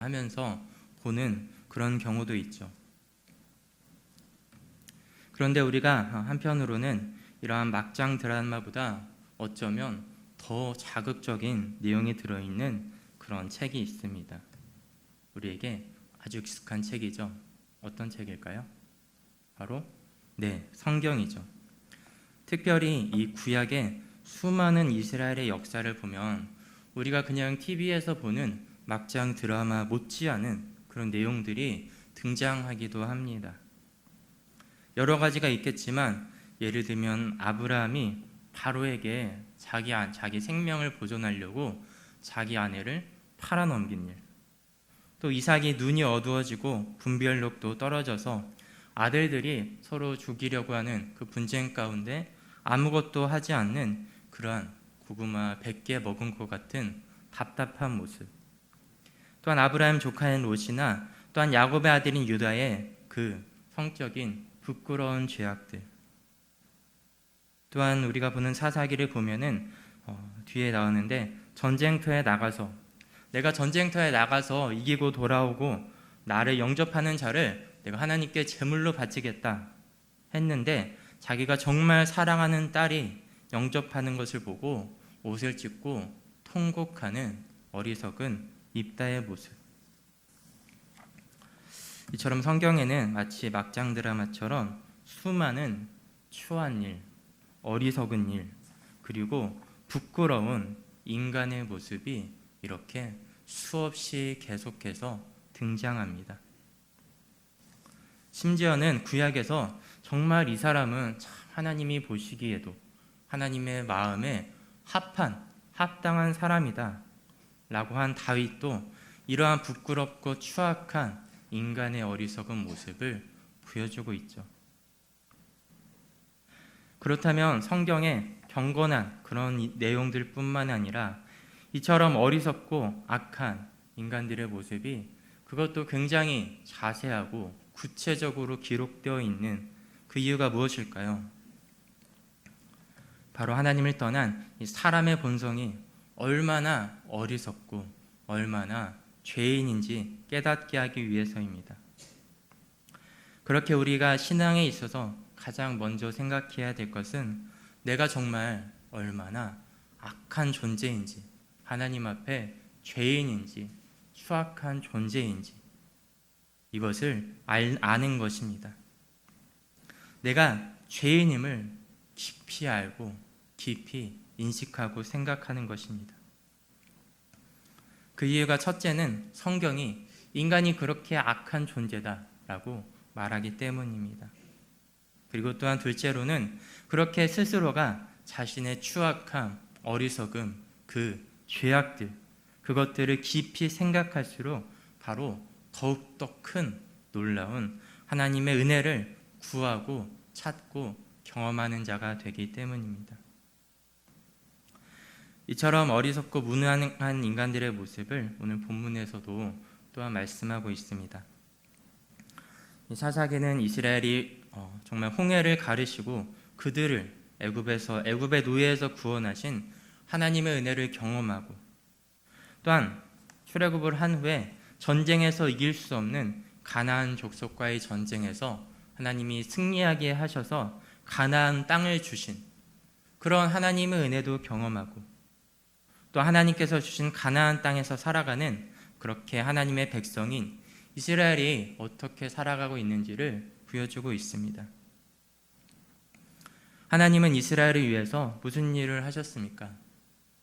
하면서 보는 그런 경우도 있죠. 그런데 우리가 한편으로는 이러한 막장 드라마보다 어쩌면 더 자극적인 내용이 들어있는 그런 책이 있습니다. 우리에게 아주 익숙한 책이죠. 어떤 책일까요? 바로 성경이죠. 특별히 이 구약의 수많은 이스라엘의 역사를 보면 우리가 그냥 TV에서 보는 막장 드라마 못지않은 그런 내용들이 등장하기도 합니다. 여러 가지가 있겠지만 예를 들면 아브라함이 바로에게 자기 생명을 보존하려고 자기 아내를 팔아넘긴 일, 또 이삭이 눈이 어두워지고 분별력도 떨어져서 아들들이 서로 죽이려고 하는 그 분쟁 가운데 아무것도 하지 않는 그러한 고구마 100개 먹은 것 같은 답답한 모습, 또한 아브라함 조카인 롯이나 또한 야곱의 아들인 유다의 그 성적인 부끄러운 죄악들, 또한 우리가 보는 사사기를 보면은 뒤에 나오는데 내가 전쟁터에 나가서 이기고 돌아오고 나를 영접하는 자를 내가 하나님께 제물로 바치겠다 했는데 자기가 정말 사랑하는 딸이 영접하는 것을 보고 옷을 찢고 통곡하는 어리석은 입다의 모습. 이처럼 성경에는 마치 막장 드라마처럼 수많은 추한 일, 어리석은 일, 그리고 부끄러운 인간의 모습이 이렇게 수없이 계속해서 등장합니다. 심지어는 구약에서 정말 이 사람은 참 하나님이 보시기에도 하나님의 마음에 합당한 사람이다 라고 한 다윗도 이러한 부끄럽고 추악한 인간의 어리석은 모습을 보여주고 있죠. 그렇다면 성경에 경건한 그런 내용들 뿐만 아니라 이처럼 어리석고 악한 인간들의 모습이 그것도 굉장히 자세하고 구체적으로 기록되어 있는 그 이유가 무엇일까요? 바로 하나님을 떠난 이 사람의 본성이 얼마나 어리석고 얼마나 죄인인지 깨닫게 하기 위해서입니다. 그렇게 우리가 신앙에 있어서 가장 먼저 생각해야 될 것은 내가 정말 얼마나 악한 존재인지, 하나님 앞에 죄인인지, 추악한 존재인지 이것을 아는 것입니다. 내가 죄인임을 깊이 알고 깊이 인식하고 생각하는 것입니다. 그 이유가 첫째는 성경이 인간이 그렇게 악한 존재다라고 말하기 때문입니다. 그리고 또한 둘째로는 그렇게 스스로가 자신의 추악함, 어리석음, 그 죄악들, 그것들을 깊이 생각할수록 바로 더욱더 큰 놀라운 하나님의 은혜를 구하고 찾고 경험하는 자가 되기 때문입니다. 이처럼 어리석고 무능한 인간들의 모습을 오늘 본문에서도 또한 말씀하고 있습니다. 사사기는 이스라엘이 정말 홍해를 가르시고 그들을 애굽의 노예에서 구원하신 하나님의 은혜를 경험하고 또한 출애굽을 한 후에 전쟁에서 이길 수 없는 가나안 족속과의 전쟁에서 하나님이 승리하게 하셔서 가나안 땅을 주신 그런 하나님의 은혜도 경험하고 또 하나님께서 주신 가나안 땅에서 살아가는 그렇게 하나님의 백성인 이스라엘이 어떻게 살아가고 있는지를 보여주고 있습니다. 하나님은 이스라엘을 위해서 무슨 일을 하셨습니까?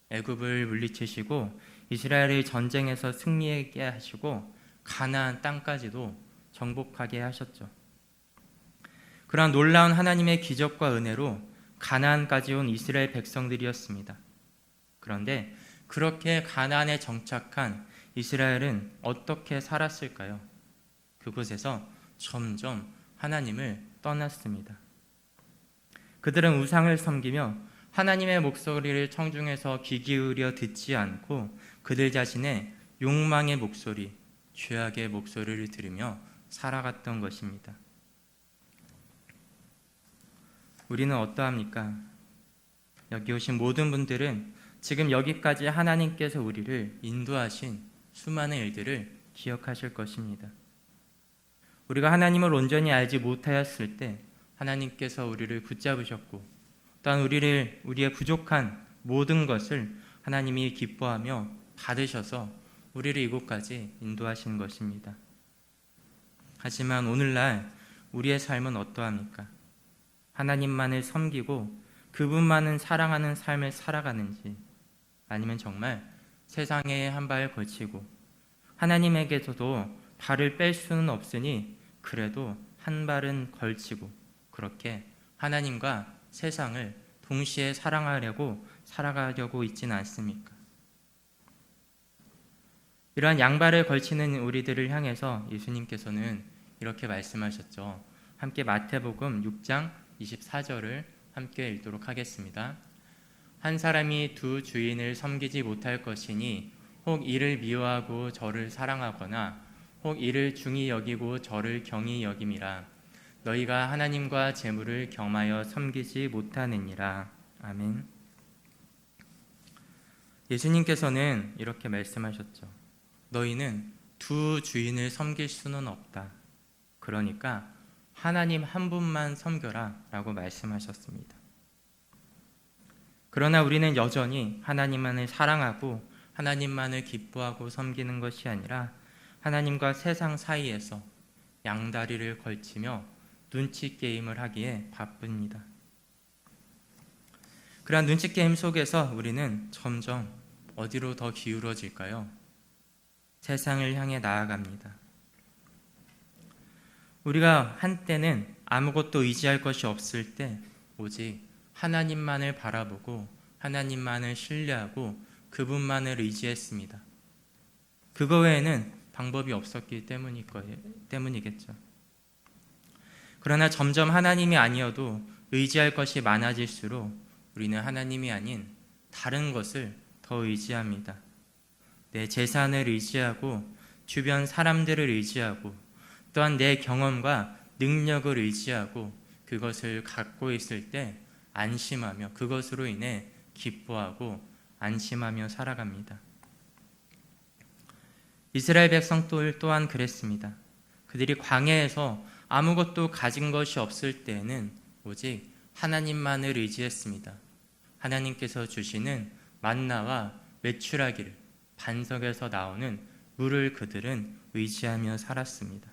애굽을 물리치시고 이스라엘의 전쟁에서 승리하게 하시고 가나안 땅까지도 정복하게 하셨죠. 그러한 놀라운 하나님의 기적과 은혜로 가나안까지 온 이스라엘 백성들이었습니다. 그런데 그렇게 가나안에 정착한 이스라엘은 어떻게 살았을까요? 그곳에서 점점 하나님을 떠났습니다. 그들은 우상을 섬기며 하나님의 목소리를 청중에서 귀 기울여 듣지 않고 그들 자신의 욕망의 목소리, 죄악의 목소리를 들으며 살아갔던 것입니다. 우리는 어떠합니까? 여기 오신 모든 분들은 지금 여기까지 하나님께서 우리를 인도하신 수많은 일들을 기억하실 것입니다. 우리가 하나님을 온전히 알지 못하였을 때 하나님께서 우리를 붙잡으셨고, 또한 우리의 부족한 모든 것을 하나님이 기뻐하며 받으셔서 우리를 이곳까지 인도하신 것입니다. 하지만 오늘날 우리의 삶은 어떠합니까? 하나님만을 섬기고 그분만을 사랑하는 삶을 살아가는지, 아니면 정말 세상에 한 발 걸치고 하나님에게서도 발을 뺄 수는 없으니 그래도 한 발은 걸치고 그렇게 하나님과 세상을 동시에 사랑하려고 살아가려고 있지는 않습니까? 이러한 양발을 걸치는 우리들을 향해서 예수님께서는 이렇게 말씀하셨죠. 함께 마태복음 6장 24절을 함께 읽도록 하겠습니다. 한 사람이 두 주인을 섬기지 못할 것이니 혹 이를 미워하고 저를 사랑하거나 혹 이를 중히 여기고 저를 경히 여김이라. 너희가 하나님과 재물을 겸하여 섬기지 못하느니라. 아멘. 예수님께서는 이렇게 말씀하셨죠. 너희는 두 주인을 섬길 수는 없다. 그러니까 하나님 한 분만 섬겨라 라고 말씀하셨습니다. 그러나 우리는 여전히 하나님만을 사랑하고 하나님만을 기뻐하고 섬기는 것이 아니라 하나님과 세상 사이에서 양다리를 걸치며 눈치 게임을 하기에 바쁩니다. 그러한 눈치 게임 속에서 우리는 점점 어디로 더 기울어질까요? 세상을 향해 나아갑니다. 우리가 한때는 아무것도 의지할 것이 없을 때 오직 하나님만을 바라보고 하나님만을 신뢰하고 그분만을 의지했습니다. 그거 외에는 방법이 없었기 때문이겠죠. 그러나 점점 하나님이 아니어도 의지할 것이 많아질수록 우리는 하나님이 아닌 다른 것을 더 의지합니다. 내 재산을 의지하고 주변 사람들을 의지하고 또한 내 경험과 능력을 의지하고 그것을 갖고 있을 때 안심하며 그것으로 인해 기뻐하고 안심하며 살아갑니다. 이스라엘 백성들 또한 그랬습니다. 그들이 광야에서 아무것도 가진 것이 없을 때에는 오직 하나님만을 의지했습니다. 하나님께서 주시는 만나와 메추라기를, 반석에서 나오는 물을 그들은 의지하며 살았습니다.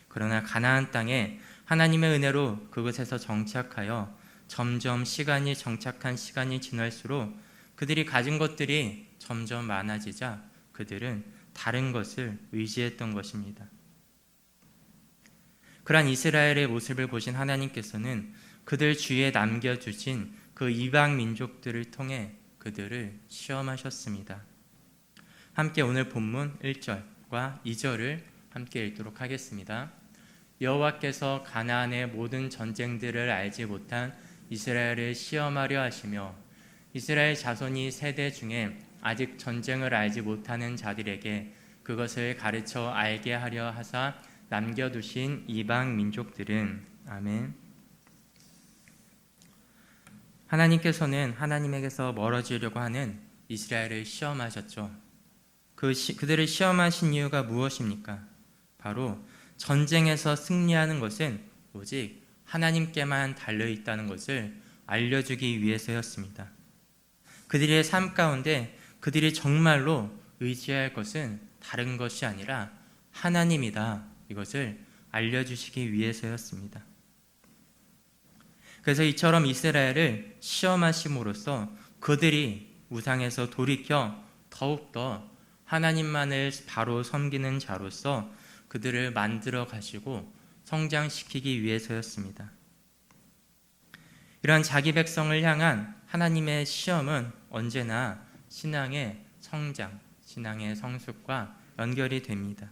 그러나 가나안 땅에 하나님의 은혜로 그곳에서 정착하여 점점 정착한 시간이 지날수록 그들이 가진 것들이 점점 많아지자 그들은 다른 것을 의지했던 것입니다. 그러한 이스라엘의 모습을 보신 하나님께서는 그들 주위에 남겨주신 그 이방 민족들을 통해 그들을 시험하셨습니다. 함께 오늘 본문 1절과 2절을 함께 읽도록 하겠습니다. 여호와께서 가나안의 모든 전쟁들을 알지 못한 이스라엘을 시험하려 하시며 이스라엘 자손이 세대 중에 아직 전쟁을 알지 못하는 자들에게 그것을 가르쳐 알게 하려 하사 남겨두신 이방 민족들은. 아멘. 하나님께서는 하나님에게서 멀어지려고 하는 이스라엘을 시험하셨죠. 그들을 시험하신 이유가 무엇입니까? 바로 전쟁에서 승리하는 것은 오직 하나님께만 달려있다는 것을 알려주기 위해서였습니다. 그들의 삶 가운데 그들이 정말로 의지할 것은 다른 것이 아니라 하나님이다. 이것을 알려주시기 위해서였습니다. 그래서 이처럼 이스라엘을 시험하심으로써 그들이 우상에서 돌이켜 더욱더 하나님만을 바로 섬기는 자로서 그들을 만들어 가시고 성장시키기 위해서였습니다. 이러한 자기 백성을 향한 하나님의 시험은 언제나 신앙의 성장, 신앙의 성숙과 연결이 됩니다.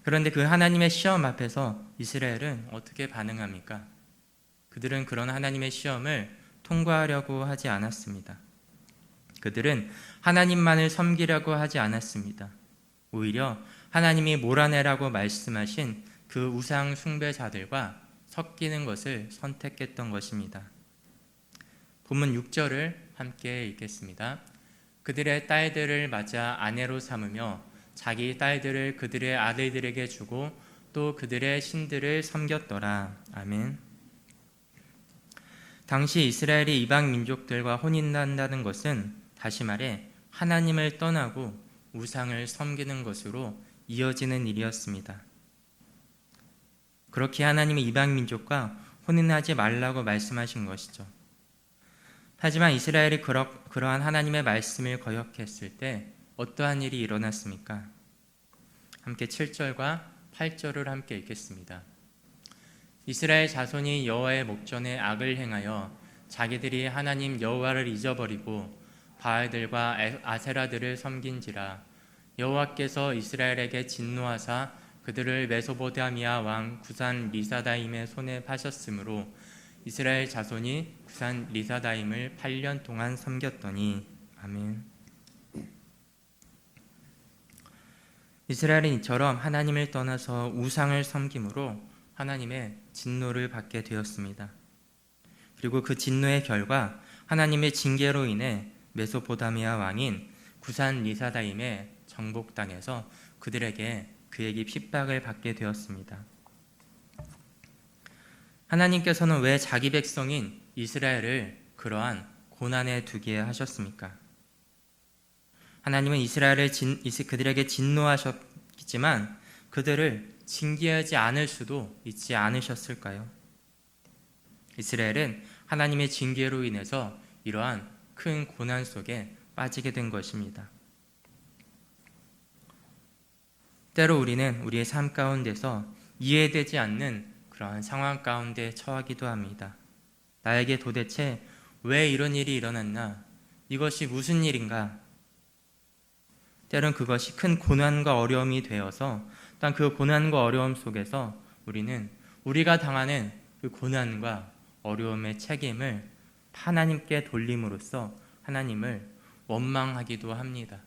그런데 그 하나님의 시험 앞에서 이스라엘은 어떻게 반응합니까? 그들은 그런 하나님의 시험을 통과하려고 하지 않았습니다. 그들은 하나님만을 섬기려고 하지 않았습니다. 오히려 하나님이 몰아내라고 말씀하신 그 우상 숭배자들과 섞이는 것을 선택했던 것입니다. 본문 6절을 함께 읽겠습니다. 그들의 딸들을 맞아 아내로 삼으며 자기 딸들을 그들의 아들들에게 주고 또 그들의 신들을 섬겼더라. 아멘. 당시 이스라엘이 이방 민족들과 혼인한다는 것은 다시 말해 하나님을 떠나고 우상을 섬기는 것으로 이어지는 일이었습니다. 그렇게 하나님이 이방 민족과 혼인하지 말라고 말씀하신 것이죠. 하지만 이스라엘이 그러한 하나님의 말씀을 거역했을 때 어떠한 일이 일어났습니까? 함께 7절과 8절을 함께 읽겠습니다. 이스라엘 자손이 여호와의 목전에 악을 행하여 자기들이 하나님 여호와를 잊어버리고 바알들과 아세라들을 섬긴지라. 여호와께서 이스라엘에게 진노하사 그들을 메소포타미아 왕 구산 리사다임의 손에 파셨으므로 이스라엘 자손이 구산 리사다임을 8년 동안 섬겼더니. 아멘. 이스라엘은 이처럼 하나님을 떠나서 우상을 섬김으로 하나님의 진노를 받게 되었습니다. 그리고 그 진노의 결과 하나님의 징계로 인해 메소포타미아 왕인 구산 리사다임의 정복당해서 그들에게 그에게 핍박을 받게 되었습니다. 하나님께서는 왜 자기 백성인 이스라엘을 그러한 고난에 두게 하셨습니까? 하나님은 그들에게 진노하셨지만 그들을 징계하지 않을 수도 있지 않으셨을까요? 이스라엘은 하나님의 징계로 인해서 이러한 큰 고난 속에 빠지게 된 것입니다. 때로 우리는 우리의 삶 가운데서 이해되지 않는 그러한 상황 가운데 처하기도 합니다. 나에게 도대체 왜 이런 일이 일어났나? 이것이 무슨 일인가? 때론 그것이 큰 고난과 어려움이 되어서 또한 그 고난과 어려움 속에서 우리는 우리가 당하는 그 고난과 어려움의 책임을 하나님께 돌림으로써 하나님을 원망하기도 합니다.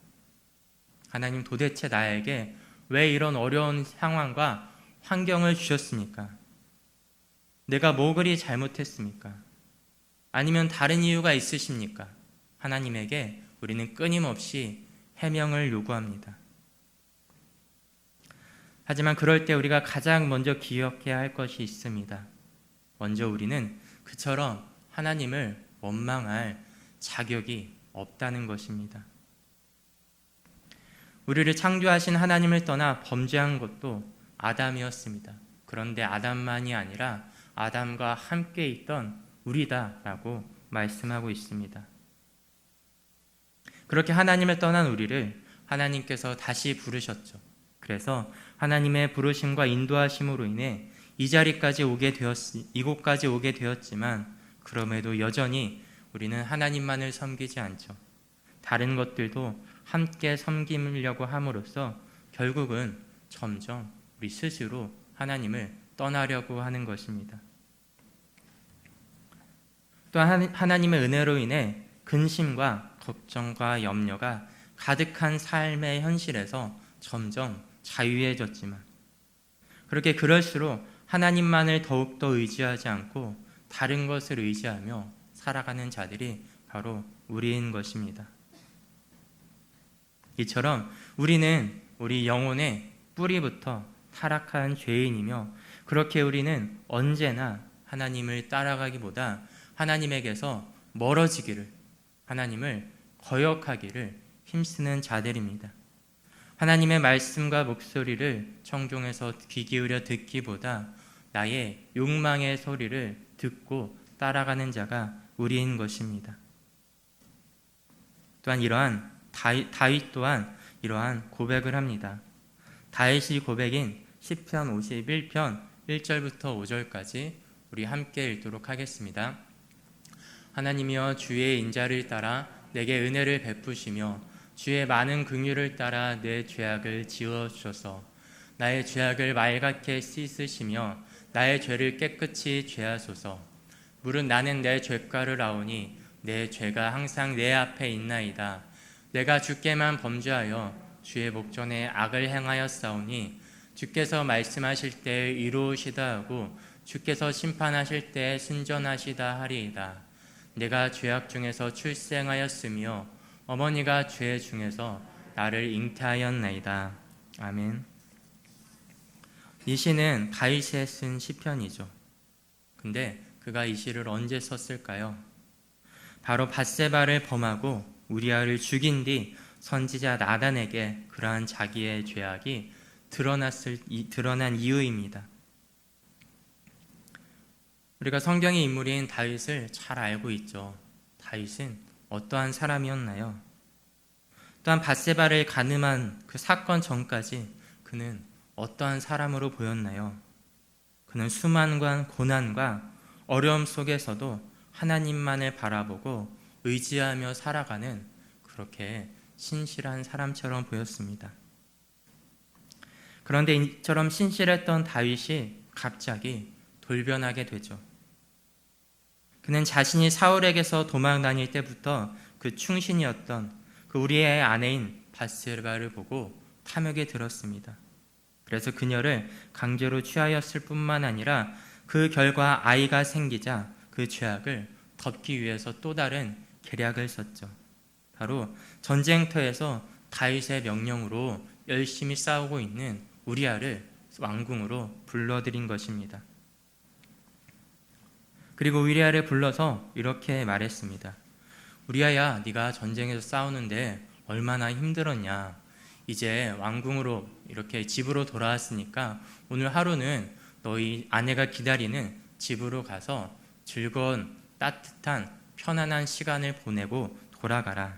하나님, 도대체 나에게 왜 이런 어려운 상황과 환경을 주셨습니까? 내가 뭐 그리 잘못했습니까? 아니면 다른 이유가 있으십니까? 하나님에게 우리는 끊임없이 해명을 요구합니다. 하지만 그럴 때 우리가 가장 먼저 기억해야 할 것이 있습니다. 먼저 우리는 그처럼 하나님을 원망할 자격이 없다는 것입니다. 우리를 창조하신 하나님을 떠나 범죄한 것도 아담이었습니다. 그런데 아담만이 아니라 아담과 함께 있던 우리다라고 말씀하고 있습니다. 그렇게 하나님을 떠난 우리를 하나님께서 다시 부르셨죠. 그래서 하나님의 부르심과 인도하심으로 인해 이곳까지 오게 되었지만 그럼에도 여전히 우리는 하나님만을 섬기지 않죠. 다른 것들도 함께 섬기려고 함으로써 결국은 점점 우리 스스로 하나님을 떠나려고 하는 것입니다. 또한 하나님의 은혜로 인해 근심과 걱정과 염려가 가득한 삶의 현실에서 점점 자유해졌지만 그렇게 그럴수록 하나님만을 더욱더 의지하지 않고 다른 것을 의지하며 살아가는 자들이 바로 우리인 것입니다. 이처럼 우리는 우리 영혼의 뿌리부터 타락한 죄인이며 그렇게 우리는 언제나 하나님을 따라가기보다 하나님에게서 멀어지기를, 하나님을 거역하기를 힘쓰는 자들입니다. 하나님의 말씀과 목소리를 청종해서 귀 기울여 듣기보다 나의 욕망의 소리를 듣고 따라가는 자가 우리인 것입니다. 또한 다윗 또한 이러한 고백을 합니다. 다윗의 고백인 시편 51편 1절부터 5절까지 우리 함께 읽도록 하겠습니다. 하나님이여, 주의 인자를 따라 내게 은혜를 베푸시며 주의 많은 긍휼을 따라 내 죄악을 지워주소서. 나의 죄악을 맑게 씻으시며 나의 죄를 깨끗이 제하소서. 무릇 나는 내 죄가를 아오니 내 죄가 항상 내 앞에 있나이다. 내가 주께만 범죄하여 주의 목전에 악을 행하였사오니 주께서 말씀하실 때에 이루시다 하고 주께서 심판하실 때에 순전하시다 하리이다. 내가 죄악 중에서 출생하였으며 어머니가 죄 중에서 나를 잉태하였나이다. 아멘. 이 시는 다윗이 쓴 시편이죠. 근데 그가 이 시를 언제 썼을까요? 바로 밧세바를 범하고 우리아를 죽인 뒤 선지자 나단에게 그러한 자기의 죄악이 드러난 이유입니다. 우리가 성경의 인물인 다윗을 잘 알고 있죠. 다윗은 어떠한 사람이었나요? 또한 밧세바를 간음한 그 사건 전까지 그는 어떠한 사람으로 보였나요? 그는 수많은 고난과 어려움 속에서도 하나님만을 바라보고 의지하며 살아가는 그렇게 신실한 사람처럼 보였습니다. 그런데 이처럼 신실했던 다윗이 갑자기 돌변하게 되죠. 그는 자신이 사울에게서 도망 다닐 때부터 그 충신이었던 그 우리의 아내인 밧세바를 보고 탐욕에 들었습니다. 그래서 그녀를 강제로 취하였을 뿐만 아니라 그 결과 아이가 생기자 그 죄악을 덮기 위해서 또 다른 계략을 썼죠. 바로 전쟁터에서 다윗의 명령으로 열심히 싸우고 있는 우리아를 왕궁으로 불러들인 것입니다. 그리고 우리아를 불러서 이렇게 말했습니다. 우리아야, 네가 전쟁에서 싸우는데 얼마나 힘들었냐. 이제 왕궁으로 이렇게 집으로 돌아왔으니까 오늘 하루는 너희 아내가 기다리는 집으로 가서 즐거운 따뜻한 편안한 시간을 보내고 돌아가라.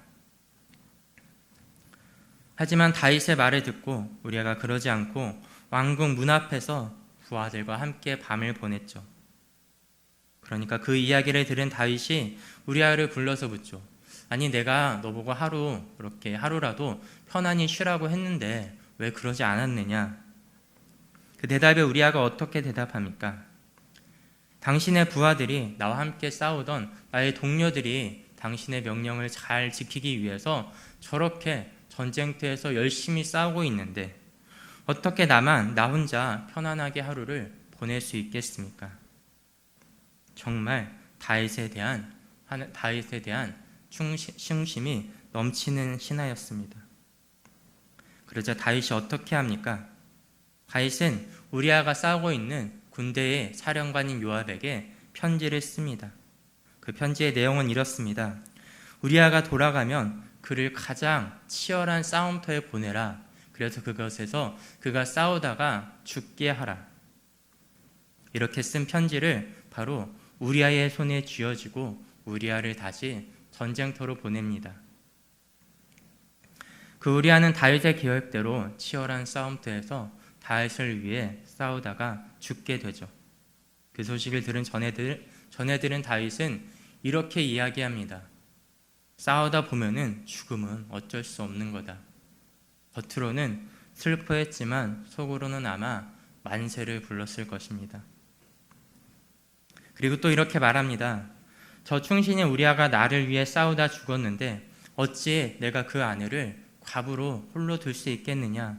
하지만 다윗의 말을 듣고 우리아가 그러지 않고 왕궁 문 앞에서 부하들과 함께 밤을 보냈죠. 그러니까 그 이야기를 들은 다윗이 우리아를 불러서 묻죠. 아니, 내가 너보고 하루라도 편안히 쉬라고 했는데 왜 그러지 않았느냐? 그 대답에 우리아가 어떻게 대답합니까? 당신의 부하들이 나와 함께 싸우던 나의 동료들이 당신의 명령을 잘 지키기 위해서 저렇게 전쟁터에서 열심히 싸우고 있는데 어떻게 나 혼자 편안하게 하루를 보낼 수 있겠습니까? 정말 다윗에 대한 충심이 넘치는 신하였습니다. 그러자 다윗이 어떻게 합니까? 다윗은 우리아가 싸우고 있는 군대의 사령관인 요압에게 편지를 씁니다. 그 편지의 내용은 이렇습니다. 우리아가 돌아가면 그를 가장 치열한 싸움터에 보내라. 그래서 그것에서 그가 싸우다가 죽게 하라. 이렇게 쓴 편지를 바로 우리아의 손에 쥐어지고 우리아를 다시 전쟁터로 보냅니다. 그 우리아는 다윗의 계획대로 치열한 싸움터에서 다윗을 위해 싸우다가 죽게 되죠. 그 소식을 들은 전해들은 다윗은 이렇게 이야기합니다. 싸우다 보면은 죽음은 어쩔 수 없는 거다. 겉으로는 슬퍼했지만 속으로는 아마 만세를 불렀을 것입니다. 그리고 또 이렇게 말합니다. 저 충신인 우리아가 나를 위해 싸우다 죽었는데 어찌 내가 그 아내를 과부로 홀로 둘 수 있겠느냐?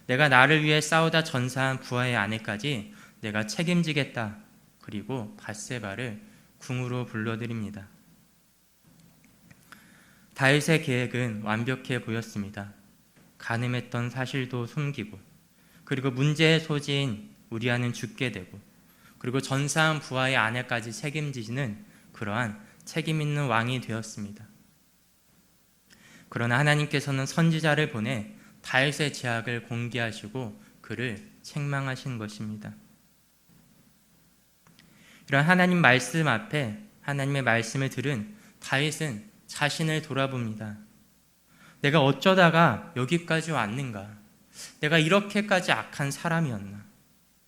내가 나를 위해 싸우다 전사한 부하의 아내까지 내가 책임지겠다. 그리고 밧세바를 궁으로 불러들입니다. 다윗의 계획은 완벽해 보였습니다. 간음했던 사실도 숨기고, 그리고 문제의 소지인 우리아는 죽게 되고, 그리고 전사한 부하의 아내까지 책임지시는 그러한 책임 있는 왕이 되었습니다. 그러나 하나님께서는 선지자를 보내 다윗의 죄악을 공개하시고 그를 책망하신 것입니다. 이런 하나님 말씀 앞에 하나님의 말씀을 들은 다윗은 자신을 돌아봅니다. 내가 어쩌다가 여기까지 왔는가? 내가 이렇게까지 악한 사람이었나?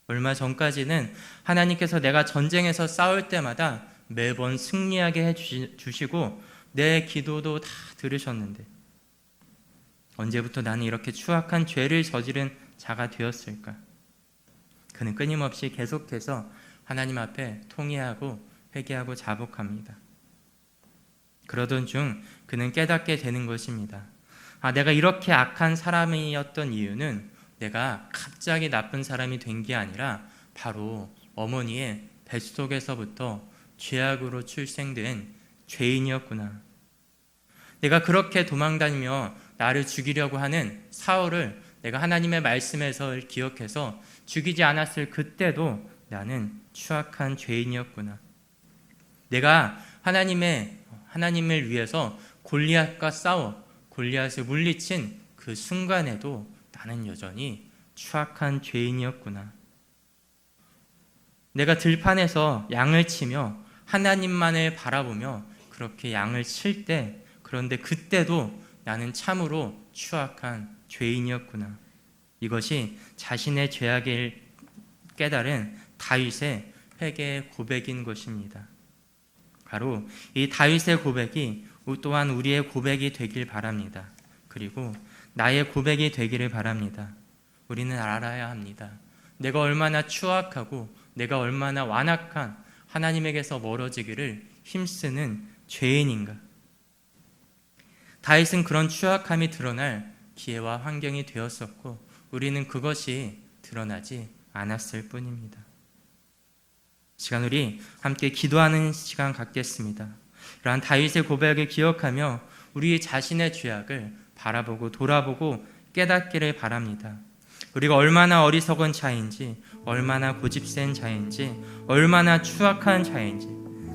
얼마 전까지는 하나님께서 내가 전쟁에서 싸울 때마다 매번 승리하게 해주시고 내 기도도 다 들으셨는데 언제부터 나는 이렇게 추악한 죄를 저지른 자가 되었을까? 그는 끊임없이 계속해서 하나님 앞에 통회하고 회개하고 자복합니다. 그러던 중 그는 깨닫게 되는 것입니다. 내가 이렇게 악한 사람이었던 이유는 내가 갑자기 나쁜 사람이 된 게 아니라 바로 어머니의 뱃속에서부터 죄악으로 출생된 죄인이었구나. 내가 그렇게 도망다니며 나를 죽이려고 하는 사울을 내가 하나님의 말씀에서 기억해서 죽이지 않았을 그때도 나는 추악한 죄인이었구나. 내가 하나님을 위해서 골리앗과 싸워 골리앗을 물리친 그 순간에도 나는 여전히 추악한 죄인이었구나. 내가 들판에서 양을 치며 하나님만을 바라보며 그렇게 양을 칠 때, 그런데 그때도 나는 참으로 추악한 죄인이었구나. 이것이 자신의 죄악을 깨달은 다윗의 회개의 고백인 것입니다. 바로 이 다윗의 고백이 또한 우리의 고백이 되길 바랍니다. 그리고 나의 고백이 되기를 바랍니다. 우리는 알아야 합니다. 내가 얼마나 추악하고 내가 얼마나 완악한 하나님에게서 멀어지기를 힘쓰는 죄인인가. 다윗은 그런 추악함이 드러날 기회와 환경이 되었었고 우리는 그것이 드러나지 않았을 뿐입니다. 시간 우리 함께 기도하는 시간 갖겠습니다. 이러한 다윗의 고백을 기억하며 우리 자신의 죄악을 바라보고 돌아보고 깨닫기를 바랍니다. 우리가 얼마나 어리석은 자인지, 얼마나 고집센 자인지, 얼마나 추악한 자인지,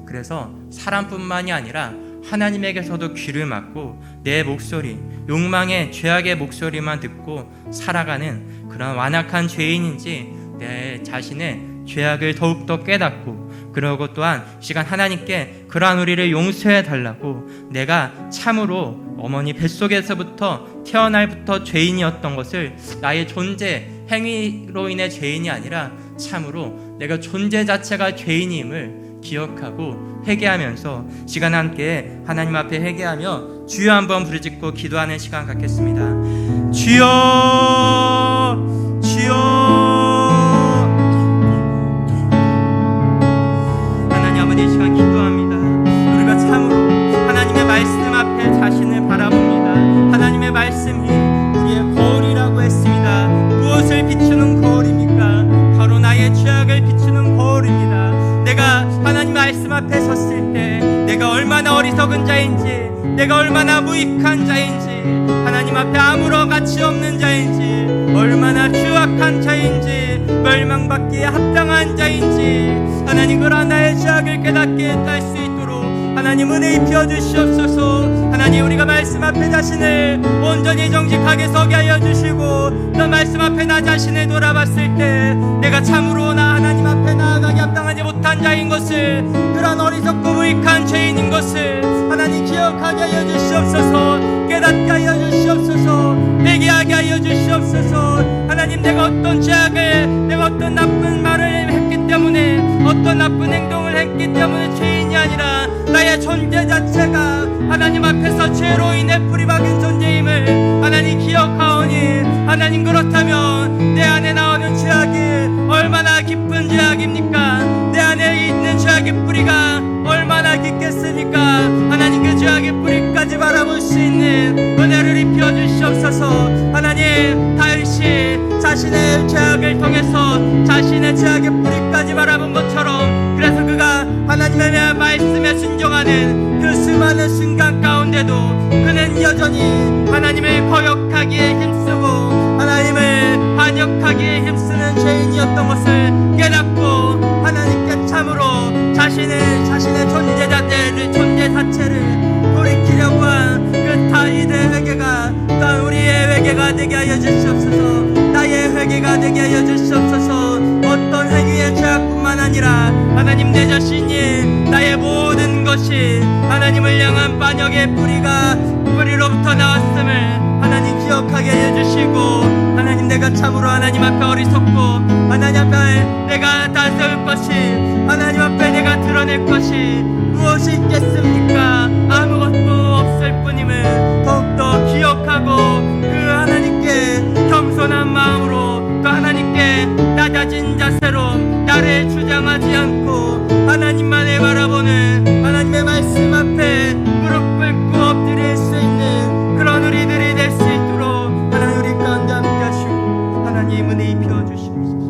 그래서 사람뿐만이 아니라 하나님에게서도 귀를 막고 내 목소리, 욕망의 죄악의 목소리만 듣고 살아가는 그런 완악한 죄인인지 내 자신의 죄악을 더욱더 깨닫고, 그러고 또한 시간 하나님께 그러한 우리를 용서해 달라고, 내가 참으로 어머니 뱃속에서부터 태어날부터 죄인이었던 것을 나의 존재, 행위로 인해 죄인이 아니라 참으로 내가 존재 자체가 죄인임을 기억하고 회개하면서 시간 함께 하나님 앞에 회개하며 주여 한번 부르짖고 기도하는 시간 갖겠습니다. 주여, 주여. 하나님 아버지, 이 시간 기도합니다. 우리가 참으로 하나님의 말씀 앞에 자신을 바라봅니다. 하나님의 말씀이 우리의 거울이라고 했습니다. 무엇을 비추는 거울입니까? 바로 나의 죄악을 비추는 거울입니다. 내가 하나님 말씀 앞에 섰을 때 내가 얼마나 어리석은 자인지, 내가 얼마나 무익한 자인지, 하나님 앞에 아무런 가치 없는 자인지, 얼마나 추악한 자인지, 멸망받기에 합당한 자인지, 하나님 그러한 나의 죄악을 깨닫게 할 수 있도록 하나님 은혜 입혀 주시옵소서. 하나님 우리가 말씀 앞에 자신을 온전히 정직하게 서게 하여 주시고, 또 말씀 앞에 나 자신을 돌아봤을 때 내가 참으로 나 하나님 앞에 나아가기 합당하지 못한 자인 것을, 그런 어리석고 무익한 죄인인 것을 하나님 기억하게 하여 주시옵소서. 깨닫게 하여 주시옵소서. 회개하게 하여 주시옵소서. 하나님 내가 어떤 죄악을, 내가 어떤 나쁜 말을 했기 때문에, 어떤 나쁜 행동을 했기 때문에 죄인이 아니라 나의 존재 자체가 하나님 앞에서 죄로 인해 뿌리박인 존재임을 하나님 기억하오니, 하나님 그렇다면 내 안에 나오는 죄악이 얼마나 깊은 죄악입니까? 내 안에 있는 죄악의 뿌리가 얼마나 깊겠습니까? 하나님 그 죄악의 뿌리까지 바라볼 수 있는 은혜를 입혀 주시옵소서. 하나님 다윗이 자신의 죄악을 통해서 자신의 죄악의 뿌리까지 바라본 것처럼, 그래서 그가 하나님의 말씀에 순종하는 그 수많은 순간 가운데도 그는 여전히 하나님을 거역하기에 힘쓰고 하나님을 반역하기에 힘쓰는 죄인이었던 것을 깨닫고, 하나님께 참으로 자신의 존재 자체를 돌이키려고 한 그 다윗의 회개가 또한 우리의 회개가 되게 하여 주시옵소서. 나의 회개가 되게 하여 주시옵소서. 어떤 행위의 죄악뿐만 아니라 하나님 내 자신이, 나의 모든 것이 하나님을 향한 반역의 뿌리로부터 나왔음을 하나님 기억하게 해주시고, 하나님 내가 참으로 하나님 앞에 어리석고 하나님 앞에 내가 다세울 것이, 하나님 앞에 내가 드러낼 것이 무엇이 있겠습니까? 아무것도 없을 뿐임을 더욱더 기억하고, 그 하나님께 겸손한 마음으로 또 하나님께 낮아진 자세로 나를 주장하지 않고 하나님만을 바라보는 하나님의 말씀 앞에 무릎 꿇고 엎드릴 수 있는 그런 우리들이 될 수 있도록 하나님 우리 가운데 함께 하시고 하나님 은혜 입혀 주시옵소서.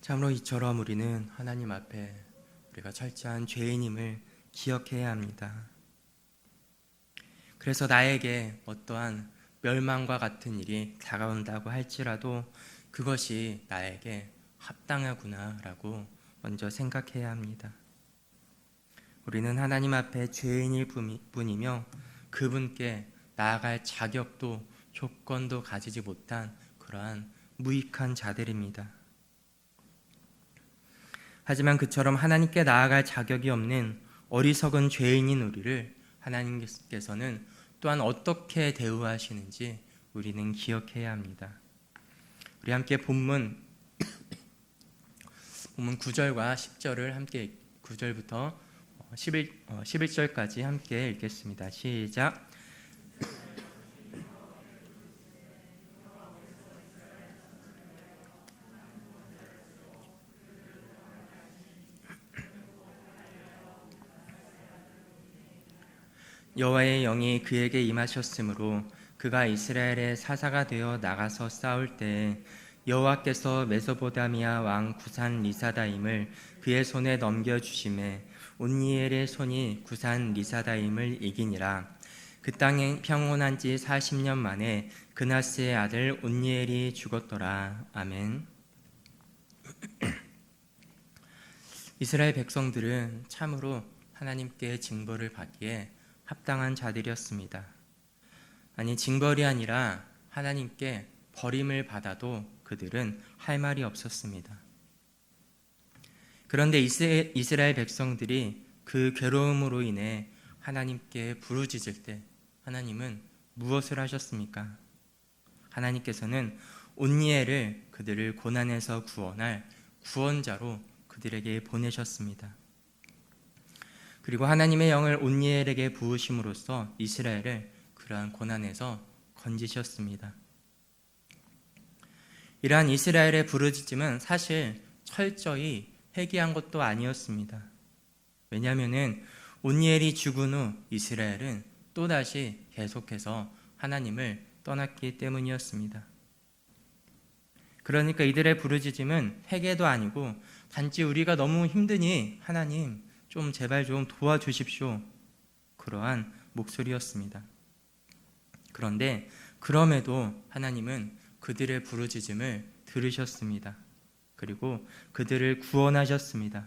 참으로 이처럼 우리는 하나님 앞에 우리가 철저한 죄인임을 기억해야 합니다. 그래서 나에게 어떠한 멸망과 같은 일이 다가온다고 할지라도 그것이 나에게 합당하구나라고 먼저 생각해야 합니다. 우리는 하나님 앞에 죄인일 뿐이며 그분께 나아갈 자격도 조건도 가지지 못한 그러한 무익한 자들입니다. 하지만 그처럼 하나님께 나아갈 자격이 없는 어리석은 죄인인 우리를 하나님께서는 또한 어떻게 대우하시는지 우리는 기억해야 합니다. 우리 함께 본문 9절과 10절을 함께 9절부터 11절까지 함께 읽겠습니다. 시작. 여호와의 영이 그에게 임하셨으므로 그가 이스라엘의 사사가 되어 나가서 싸울 때 여호와께서 메소포타미아 왕 구산 리사다임을 그의 손에 넘겨주심에 온니엘의 손이 구산 리사다임을 이기니라. 그 땅에 평온한 지 40년 만에 그나스의 아들 온니엘이 죽었더라. 아멘. 이스라엘 백성들은 참으로 하나님께 징벌을 받기에 합당한 자들이었습니다. 아니, 징벌이 아니라 하나님께 버림을 받아도 그들은 할 말이 없었습니다. 그런데 이스라엘 백성들이 그 괴로움으로 인해 하나님께 부르짖을 때 하나님은 무엇을 하셨습니까? 하나님께서는 온니엘을 그들을 고난에서 구원할 구원자로 그들에게 보내셨습니다. 그리고 하나님의 영을 온니엘에게 부으심으로써 이스라엘을 그러한 고난에서 건지셨습니다. 이러한 이스라엘의 부르짖음은 사실 철저히 회개한 것도 아니었습니다. 왜냐하면 온니엘이 죽은 후 이스라엘은 또다시 계속해서 하나님을 떠났기 때문이었습니다. 그러니까 이들의 부르짖음은 회개도 아니고 단지 우리가 너무 힘드니 하나님 좀 제발 좀 도와주십시오. 그러한 목소리였습니다. 그런데 그럼에도 하나님은 그들의 부르짖음을 들으셨습니다. 그리고 그들을 구원하셨습니다.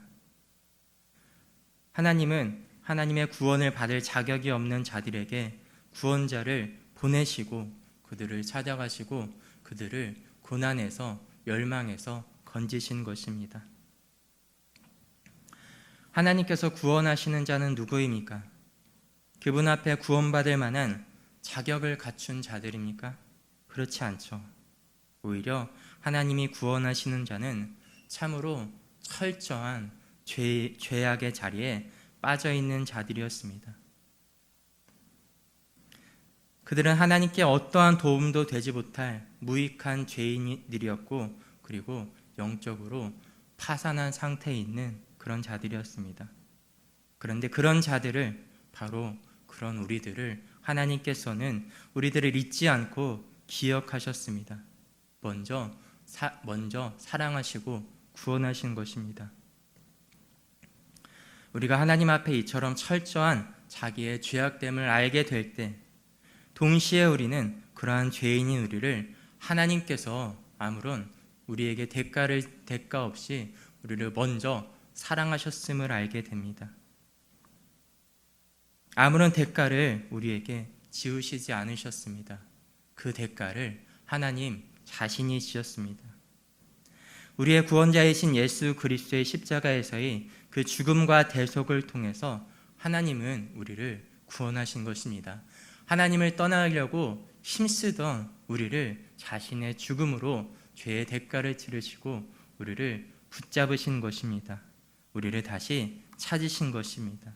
하나님은 하나님의 구원을 받을 자격이 없는 자들에게 구원자를 보내시고 그들을 찾아가시고 그들을 고난에서 멸망에서 건지신 것입니다. 하나님께서 구원하시는 자는 누구입니까? 그분 앞에 구원받을 만한 자격을 갖춘 자들입니까? 그렇지 않죠. 오히려 하나님이 구원하시는 자는 참으로 철저한 죄악의 자리에 빠져있는 자들이었습니다. 그들은 하나님께 어떠한 도움도 되지 못할 무익한 죄인들이었고 그리고 영적으로 파산한 상태에 있는 그런 자들이었습니다. 그런데 그런 자들을 바로 그런 우리들을 하나님께서는 우리들을 잊지 않고 기억하셨습니다. 먼저 사랑하시고 구원하신 것입니다. 우리가 하나님 앞에 이처럼 철저한 자기의 죄악됨을 알게 될 때 동시에 우리는 그러한 죄인인 우리를 하나님께서 아무런 우리에게 대가 없이 우리를 먼저 사랑하셨음을 알게 됩니다. 아무런 대가를 우리에게 지으시지 않으셨습니다. 그 대가를 하나님 자신이 지었습니다. 우리의 구원자이신 예수 그리스도의 십자가에서의 그 죽음과 대속을 통해서 하나님은 우리를 구원하신 것입니다. 하나님을 떠나려고 힘쓰던 우리를 자신의 죽음으로 죄의 대가를 치르시고 우리를 붙잡으신 것입니다. 우리를 다시 찾으신 것입니다.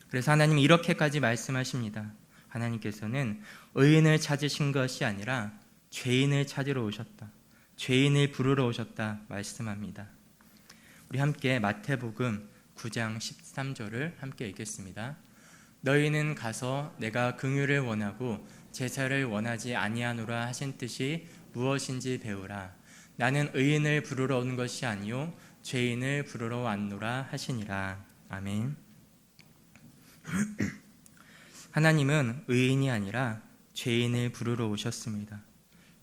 그래서 하나님이 이렇게까지 말씀하십니다. 하나님께서는 의인을 찾으신 것이 아니라 죄인을 찾으러 오셨다. 죄인을 부르러 오셨다 말씀합니다. 우리 함께 마태복음 9장 13절을 함께 읽겠습니다. 너희는 가서 내가 긍휼을 원하고 제사를 원하지 아니하노라 하신 뜻이 무엇인지 배우라. 나는 의인을 부르러 온 것이 아니요 죄인을 부르러 왔노라 하시니라. 아멘. 하나님은 의인이 아니라 죄인을 부르러 오셨습니다.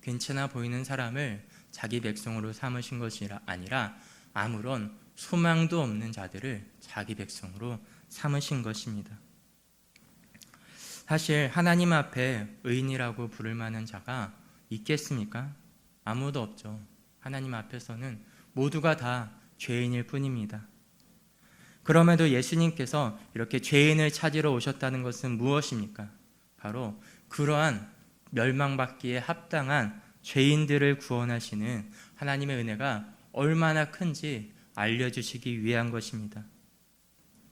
괜찮아 보이는 사람을 자기 백성으로 삼으신 것이 아니라 아무런 소망도 없는 자들을 자기 백성으로 삼으신 것입니다. 사실 하나님 앞에 의인이라고 부를 만한 자가 있겠습니까? 아무도 없죠. 하나님 앞에서는 모두가 다 죄인일 뿐입니다. 그럼에도 예수님께서 이렇게 죄인을 찾으러 오셨다는 것은 무엇입니까? 바로 그러한 멸망받기에 합당한 죄인들을 구원하시는 하나님의 은혜가 얼마나 큰지 알려주시기 위한 것입니다.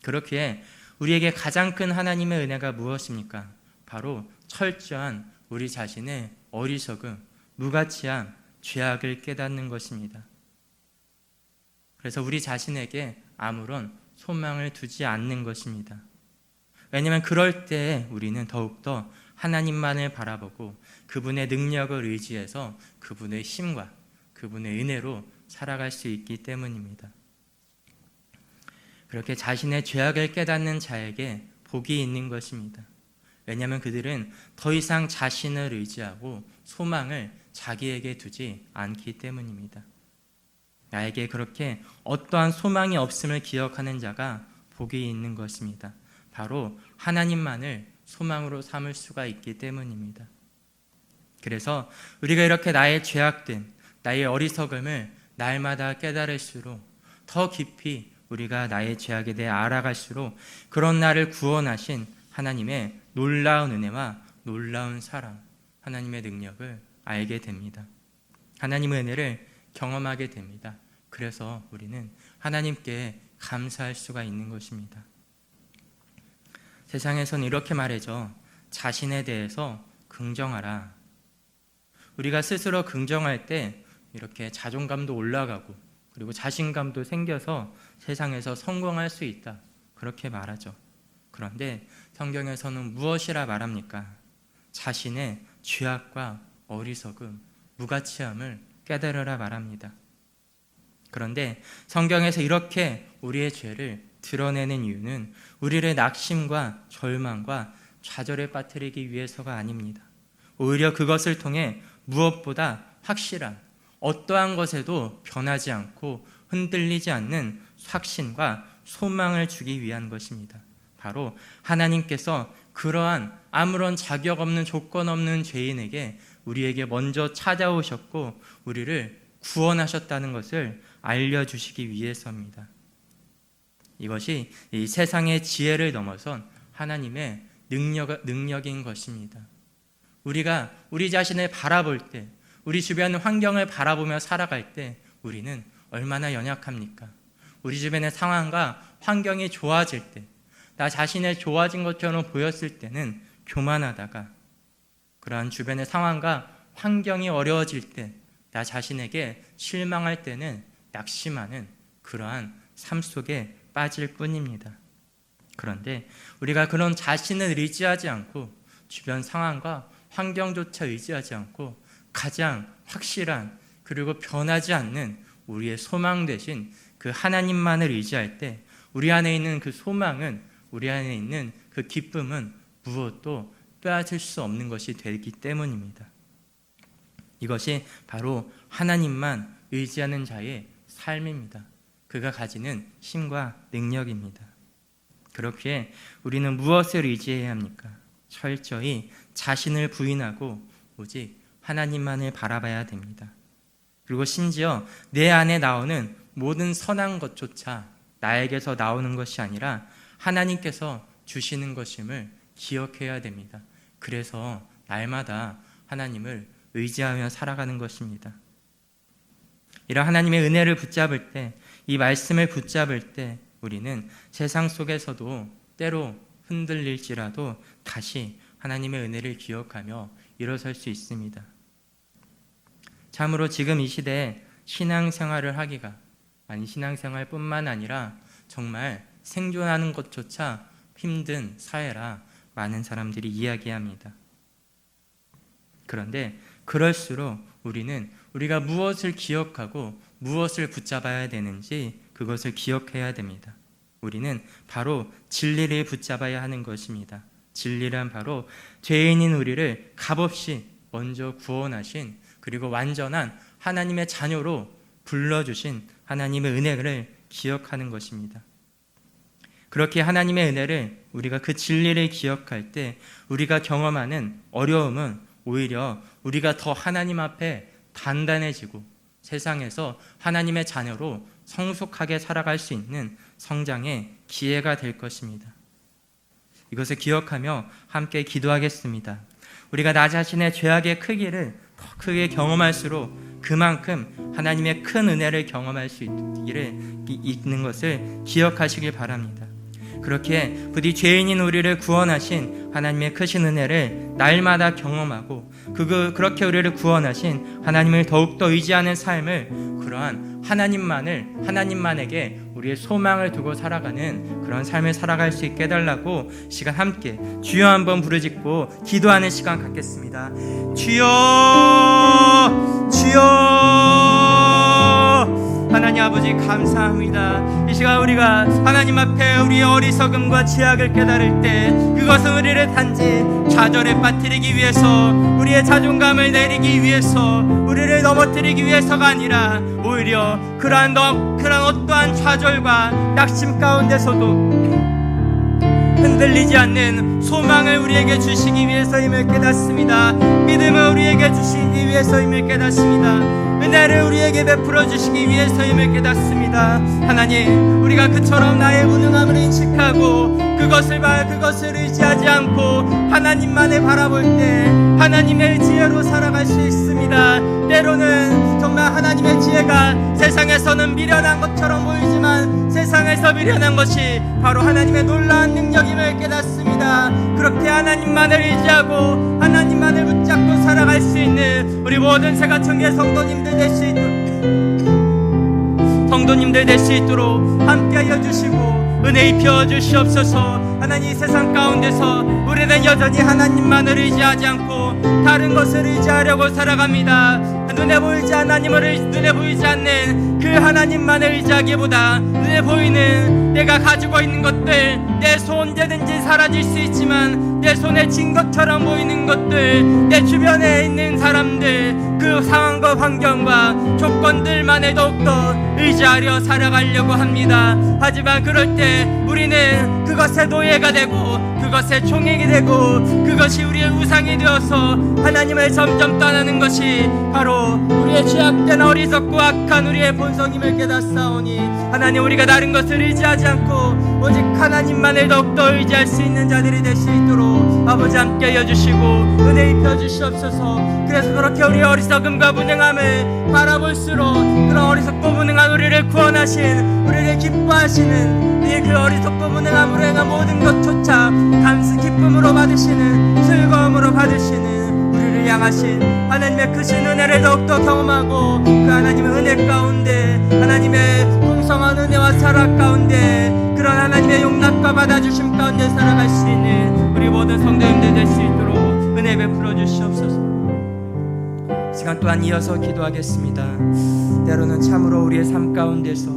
그렇기에 우리에게 가장 큰 하나님의 은혜가 무엇입니까? 바로 철저한 우리 자신의 어리석음, 무가치함, 죄악을 깨닫는 것입니다. 그래서 우리 자신에게 아무런 소망을 두지 않는 것입니다. 왜냐하면 그럴 때 우리는 더욱더 하나님만을 바라보고 그분의 능력을 의지해서 그분의 힘과 그분의 은혜로 살아갈 수 있기 때문입니다. 그렇게 자신의 죄악을 깨닫는 자에게 복이 있는 것입니다. 왜냐하면 그들은 더 이상 자신을 의지하고 소망을 자기에게 두지 않기 때문입니다. 나에게 그렇게 어떠한 소망이 없음을 기억하는 자가 복이 있는 것입니다. 바로 하나님만을 소망으로 삼을 수가 있기 때문입니다. 그래서 우리가 이렇게 나의 죄악된 나의 어리석음을 날마다 깨달을수록 더 깊이 우리가 나의 죄악에 대해 알아갈수록 그런 나를 구원하신 하나님의 놀라운 은혜와 놀라운 사랑, 하나님의 능력을 알게 됩니다. 하나님의 은혜를 경험하게 됩니다. 그래서 우리는 하나님께 감사할 수가 있는 것입니다. 세상에서는 이렇게 말하죠. 자신에 대해서 긍정하라. 우리가 스스로 긍정할 때 이렇게 자존감도 올라가고 그리고 자신감도 생겨서 세상에서 성공할 수 있다. 그렇게 말하죠. 그런데 성경에서는 무엇이라 말합니까? 자신의 죄악과 어리석음, 무가치함을 깨달으라 말합니다. 그런데 성경에서 이렇게 우리의 죄를 드러내는 이유는 우리를 낙심과 절망과 좌절에 빠뜨리기 위해서가 아닙니다. 오히려 그것을 통해 무엇보다 확실한 어떠한 것에도 변하지 않고 흔들리지 않는 확신과 소망을 주기 위한 것입니다. 바로 하나님께서 그러한 아무런 자격 없는 조건 없는 죄인에게 우리에게 먼저 찾아오셨고 우리를 구원하셨다는 것을 알려주시기 위해서입니다. 이것이 이 세상의 지혜를 넘어선 하나님의 능력인 것입니다. 우리가 우리 자신을 바라볼 때, 우리 주변 환경을 바라보며 살아갈 때 우리는 얼마나 연약합니까? 우리 주변의 상황과 환경이 좋아질 때, 나 자신을 좋아진 것처럼 보였을 때는 교만하다가 그러한 주변의 상황과 환경이 어려워질 때, 나 자신에게 실망할 때는 낙심하는 그러한 삶 속에 빠질 뿐입니다. 그런데 우리가 그런 자신을 의지하지 않고 주변 상황과 환경조차 의지하지 않고 가장 확실한 그리고 변하지 않는 우리의 소망 대신 그 하나님만을 의지할 때 우리 안에 있는 그 소망은, 우리 안에 있는 그 기쁨은 무엇도 빼앗을 수 없는 것이 되기 때문입니다. 이것이 바로 하나님만 의지하는 자의 삶입니다. 그가 가지는 힘과 능력입니다. 그렇기에 우리는 무엇을 의지해야 합니까? 철저히 자신을 부인하고 오직 하나님만을 바라봐야 됩니다. 그리고 심지어 내 안에 나오는 모든 선한 것조차 나에게서 나오는 것이 아니라 하나님께서 주시는 것임을 기억해야 됩니다. 그래서 날마다 하나님을 의지하며 살아가는 것입니다. 이런 하나님의 은혜를 붙잡을 때, 이 말씀을 붙잡을 때 우리는 세상 속에서도 때로 흔들릴지라도 다시 하나님의 은혜를 기억하며 일어설 수 있습니다. 참으로 지금 이 시대에 신앙생활을 하기가, 아니 신앙생활뿐만 아니라 정말 생존하는 것조차 힘든 사회라 많은 사람들이 이야기합니다. 그런데 그럴수록 우리는 우리가 무엇을 기억하고 무엇을 붙잡아야 되는지 그것을 기억해야 됩니다. 우리는 바로 진리를 붙잡아야 하는 것입니다. 진리란 바로 죄인인 우리를 값없이 먼저 구원하신, 그리고 완전한 하나님의 자녀로 불러주신 하나님의 은혜를 기억하는 것입니다. 그렇게 하나님의 은혜를, 우리가 그 진리를 기억할 때 우리가 경험하는 어려움은 오히려 우리가 더 하나님 앞에 단단해지고 세상에서 하나님의 자녀로 성숙하게 살아갈 수 있는 성장의 기회가 될 것입니다. 이것을 기억하며 함께 기도하겠습니다. 우리가 나 자신의 죄악의 크기를 더 크게 경험할수록 그만큼 하나님의 큰 은혜를 경험할 수 있는 것을 기억하시길 바랍니다. 그렇게 부디 죄인인 우리를 구원하신 하나님의 크신 은혜를 날마다 경험하고 그렇게 우리를 구원하신 하나님을 더욱더 의지하는 삶을, 그러한 하나님만에게 우리의 소망을 두고 살아가는 그런 삶을 살아갈 수 있게 해달라고 시간 함께 주여 한번 부르짖고 기도하는 시간 갖겠습니다. 주여, 주여. 하나님 아버지 감사합니다. 이 시간 우리가 하나님 앞에 우리의 어리석음과 죄악을 깨달을 때 그것은 우리를 단지 좌절에 빠뜨리기 위해서, 우리의 자존감을 내리기 위해서, 우리를 넘어뜨리기 위해서가 아니라 오히려 그러한 어떠한 좌절과 낙심 가운데서도 흔들리지 않는 소망을 우리에게 주시기 위해서임을 깨닫습니다. 믿음을 우리에게 주시기 위해서임을 깨닫습니다. 은혜를 우리에게 베풀어 주시기 위해서임을 깨닫습니다. 하나님, 우리가 그처럼 나의 무능함을 인식하고 그것을 의지하지 않고 하나님만을 바라볼 때 하나님의 지혜로 살아갈 수 있습니다. 때로는 정말 하나님의 지혜가 세상에서는 미련한 것처럼 보이지만 세상에서 미련한 것이 바로 하나님의 놀라운 능력임을 깨닫습니다. 그렇게 하나님만을 의지하고 하나님만을 붙잡고 살아갈 수 있는 우리 모든 새가청의 성도님들 될 수 있도록 함께하여 주시고 은혜 입혀 주시옵소서. 하나님, 이 세상 가운데서 우리는 여전히 하나님만을 의지하지 않고 다른 것을 의지하려고 살아갑니다. 눈에 보이지 않는 그 하나님만을 의지하기보다 눈에 보이는 내가 가지고 있는 것들, 내 손 언제든지 사라질 수 있지만 내 손에 쥔 것처럼 보이는 것들, 내 주변에 있는 사람들, 그 상황과 환경과 조건들만을 더욱더 의지하려 살아가려고 합니다. 하지만 그럴 때 우리는 그것의 노예가 되고 그것의 종이 되고 그것이 우리의 우상이 되어서 하나님을 점점 떠나는 것이 바로 우리의 죄악된 어리석고 악한 우리의 본성임을 깨닫사오니, 하나님, 우리가 다른 것을 의지하지 않고 오직 하나님만을 더욱더 의지할 수 있는 자들이 될 수 있도록 아버지 함께 해주시고 은혜 입혀 주시옵소서. 그래서 그렇게 우리의 어리석음과 무능함을 바라볼수록 그런 어리석고 무능한 우리를 구원하신, 우리를 기뻐하시는 그 어리석고 무능함으로 행한 모든 것조차 감사 기쁨으로 받으시는, 즐거움으로 받으시는 우리를 향하신 하나님의 크신 은혜를 더욱더 경험하고 그 하나님의 은혜 가운데, 하나님의 풍성한 은혜와 사랑 가운데, 그런 하나님의 용납과 받아주심 가운데 살아갈 수 있는 우리 모든 성도님들 될 수 있도록 은혜 베풀어 주시옵소서. 시간 또한 이어서 기도하겠습니다. 때로는 참으로 우리의 삶 가운데서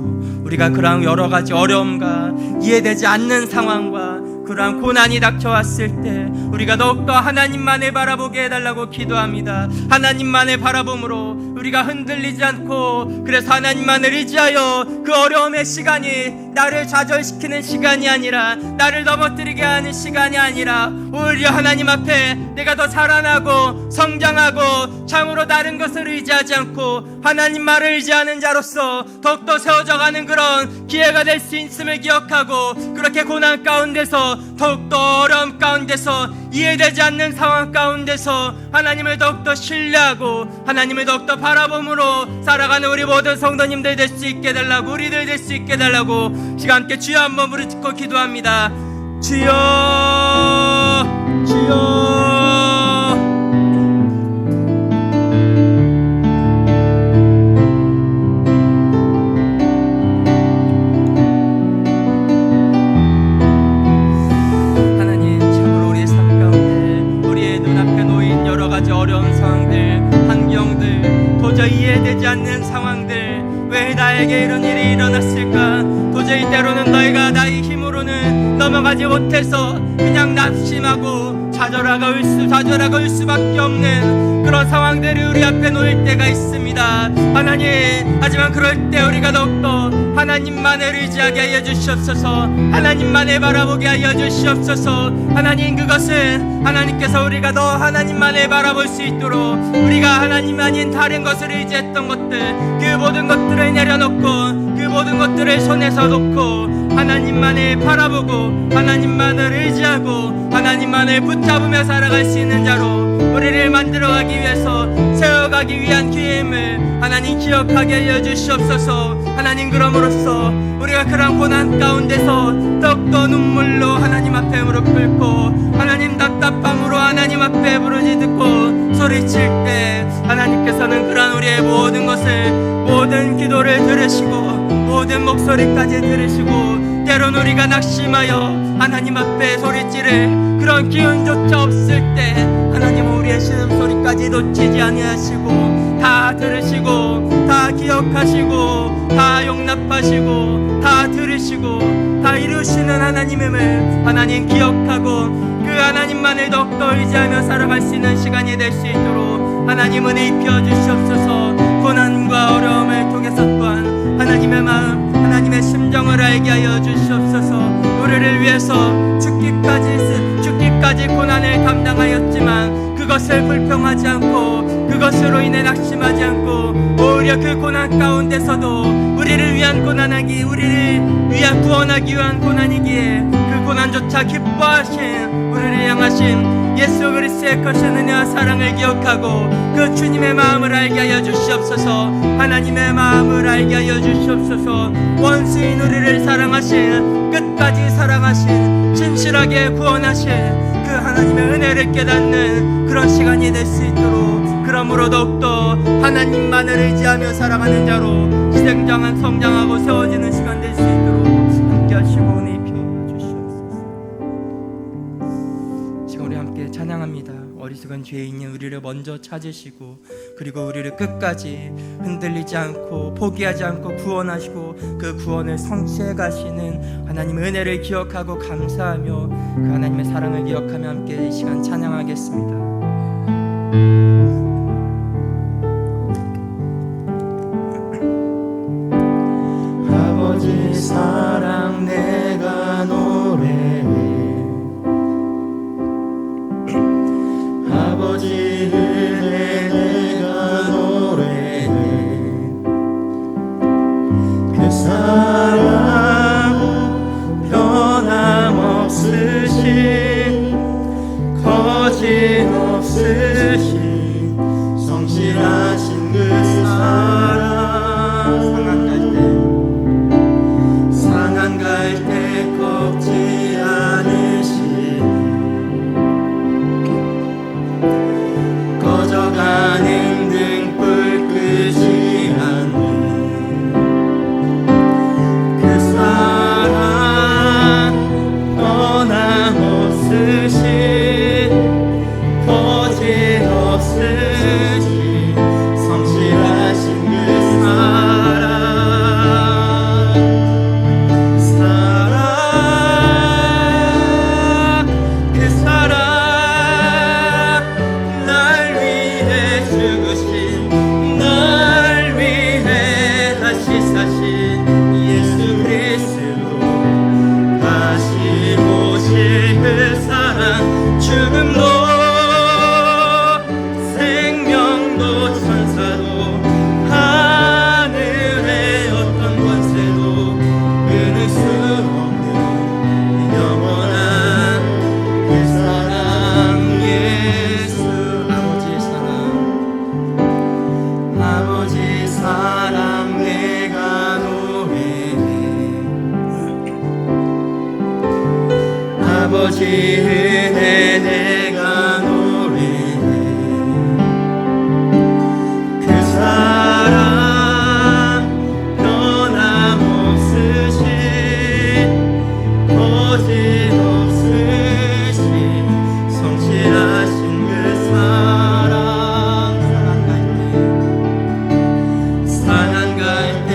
우리가 그러한 여러 가지 어려움과 이해되지 않는 상황과 그러한 고난이 닥쳐왔을 때 우리가 더욱더 하나님만을 바라보게 해달라고 기도합니다. 하나님만을 바라봄으로 우리가 흔들리지 않고, 그래서 하나님만을 의지하여 그 어려움의 시간이 나를 좌절시키는 시간이 아니라, 나를 넘어뜨리게 하는 시간이 아니라 오히려 하나님 앞에 내가 더 자라나고 성장하고 참으로 다른 것을 의지하지 않고 하나님만을 의지하는 자로서 더욱더 세워져가는 그런 기회가 될 수 있음을 기억하고, 그렇게 고난 가운데서 더욱더 어려움 가운데서 이해되지 않는 상황 가운데서 하나님을 더욱더 신뢰하고 하나님을 더욱더 바라봄으로 살아가는 우리 모든 성도님들 될 수 있게 달라고, 우리들 될 수 있게 달라고 시간 함께 주여 한번 부르짖고 기도합니다. 주여, 주여. 어려운 상황들, 환경들 도저히 내게 이런 일이 일어났을까? 도저히 때로는 너희가 나의 힘으로는 넘어가지 못해서 그냥 낙심하고 좌절하고 올 수밖에 없는 그런 상황들이 우리 앞에 놓일 때가 있습니다. 하나님, 하지만 그럴 때 우리가 더욱더 하나님만을 의지하게 하여 주시옵소서. 하나님만을 바라보게 하여 주시옵소서. 하나님, 그것은 하나님께서 우리가 더 하나님만을 바라볼 수 있도록 우리가 하나님 아닌 다른 것을 의지했던 것들, 그 모든 것들을 내려놓고 그 모든 것들을 손에서 놓고 하나님만을 바라보고 하나님만을 의지하고 하나님만을 붙잡으며 살아갈 수 있는 자로 우리를 만들어가기 위해서 세워가기 위한 기회임을 하나님 기억하게 하여 주시옵소서. 하나님, 그럼으로써 우리가 그런 고난 가운데서 더욱더 눈물로 하나님 앞에 무릎 꿇고 하나님 답답함으로 하나님 앞에 부르짖고 소리칠 때 하나님께서는 그런 우리의 모든 것을, 모든 기도를 들으시고 모든 목소리까지 들으시고 때론 우리가 낙심하여 하나님 앞에 소리지를 그런 기운조차 없을 때 하나님은 우리의 신음소리까지 놓치지 아니하시고 다 들으시고 다 기억하시고 다 용납하시고 다 들으시고 다 이루시는 하나님임을 하나님 기억하고 그 하나님만을 더욱더 의지하며 살아갈 수 있는 시간이 될 수 있도록 하나님 은혜 입혀 주시옵소서. 고난과 어려움을 통해서 또한 하나님의 마음, 하나님의 심정을 알게 하여 주시옵소서. 우리를 위해서 죽기까지 고난을 감당하였지만 그것을 불평하지 않고 그것으로 인해 낙심하지 않고 오히려 그 고난 가운데서도 우리를 위한 고난하기, 우리를 위한 구원하기 위한 고난이기에 그 고난조차 기뻐하신 우리를 향하신 예수 그리스도의 크신 은혜와 사랑을 기억하고 그 주님의 마음을 알게 하여 주시옵소서. 하나님의 마음을 알게 하여 주시옵소서. 원수인 우리를 사랑하신, 끝까지 사랑하신, 진실하게 구원하신 그 하나님의 은혜를 깨닫는 그런 시간이 될 수 있도록, 그러므로 더욱더 하나님만을 의지하며 살아가는 자로 시생장한 성장하고 세워지는 시간 될 수 있도록 함께 하시고 은혜 입혀 주시옵소서. 지금 우리 함께 찬양합니다. 어리석은 죄인인 우리를 먼저 찾으시고 그리고 우리를 끝까지 흔들리지 않고 포기하지 않고 구원하시고 그 구원을 성취해 가시는 하나님의 은혜를 기억하고 감사하며 그 하나님의 사랑을 기억하며 함께 이 시간 찬양하겠습니다. 아버지 사랑 내가 노래해, 아버지 은혜 내가 노래해. 그 사랑 변함없으신, 거짓없으신, 성실하신 그 사랑. 상한 갈 때 꺾지 않으신, 꺼져가는 등불 끄지 않는 그 사랑 변함없으신, 거짓없으신, 성실하신 그 사랑. 그 사랑, 날 위해 죽으신, 날 위해 다시 사신 예수 그리스도, 다시 오실 그 사랑. 죽음도 생명도 천사도 하늘의 어떤 권세도 끊을 수 없는 영원한 그 사랑, 예수. 아버지의 사랑, 아버지 사랑 내가 노래해, 아버지 은혜 내가 노래해. 그 사랑 변함없으신, 거짓없으신, 성실하신 그 사랑. 상한 갈 때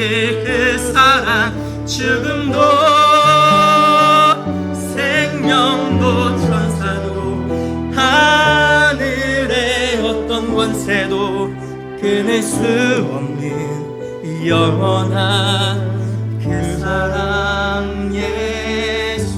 그 사랑 죽음도 생명도 천사도 하늘의 어떤 권세도 끊을 수 없는 영원한 그 사랑 예수.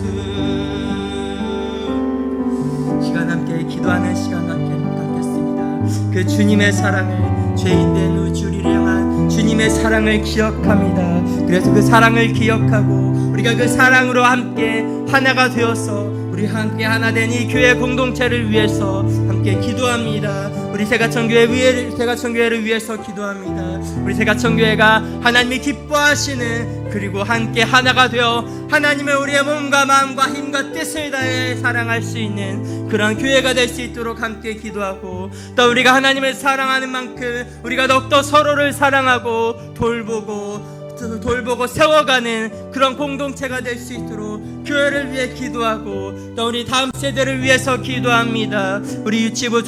시간 함께 기도하는 시간 갖겠습니다. 그 주님의 사랑을 죄인된 우주를 향한 주님의 사랑을 기억합니다. 그래서 그 사랑을 기억하고 우리가 그 사랑으로 함께 하나가 되어서 우리 함께 하나 된 이 교회 공동체를 위해서 함께 기도합니다. 우리 세가천교회를 위해서 기도합니다. 우리 세가천교회가 하나님이 기뻐하시는, 그리고 함께 하나가 되어 하나님의 우리의 몸과 마음과 힘과 뜻을 다해 사랑할 수 있는 그런 교회가 될 수 있도록 함께 기도하고, 또 우리가 하나님을 사랑하는 만큼 우리가 더욱더 서로를 사랑하고 돌보고 세워가는 그런 공동체가 될 수 있도록 교회를 위해 기도하고, 또 우리 다음 세대를 위해서 기도합니다. 우리 유치부,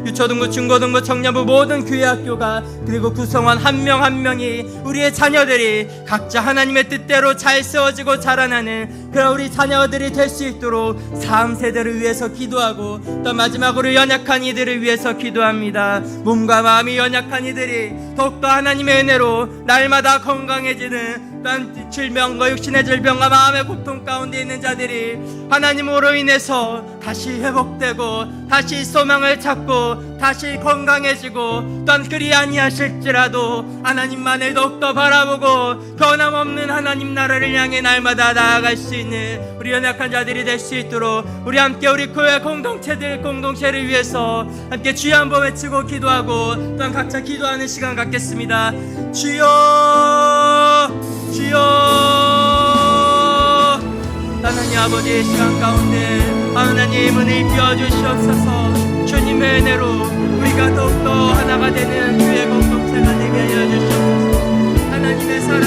유초등부, 중고등부, 청년부 모든 교회 학교가, 그리고 구성원 한 명 한 명이, 우리의 자녀들이 각자 하나님의 뜻대로 잘 세워지고 자라나는 그런 우리 자녀들이 될 수 있도록 다음 세대를 위해서 기도하고, 또 마지막으로 연약한 이들을 위해서 기도합니다. 몸과 마음이 연약한 이들이 더욱더 하나님의 은혜로 날마다 건강해지는, 또한 질병과 육신의 질병과 마음의 고통 가운데 있는 자들이 하나님으로 인해서 다시 회복되고 다시 소망을 찾고 다시 건강해지고, 또한 그리 아니하실지라도 하나님만을 더욱더 바라보고 변함없는 하나님 나라를 향해 날마다 나아갈 수 있는 우리 연약한 자들이 될 수 있도록 우리 함께 우리 교회 공동체를 위해서 함께 주여 한번 외치고 기도하고, 또한 각자 기도하는 시간 갖겠습니다. 주여, 주여. 하나님 아버지의 시간 가운데 하나님 은혜 비워주시옵소서. 주님의 은혜로 우리가 더욱더 하나가 되는 주의 공동체가 되게 하여 주시옵소서. 하나님의 사랑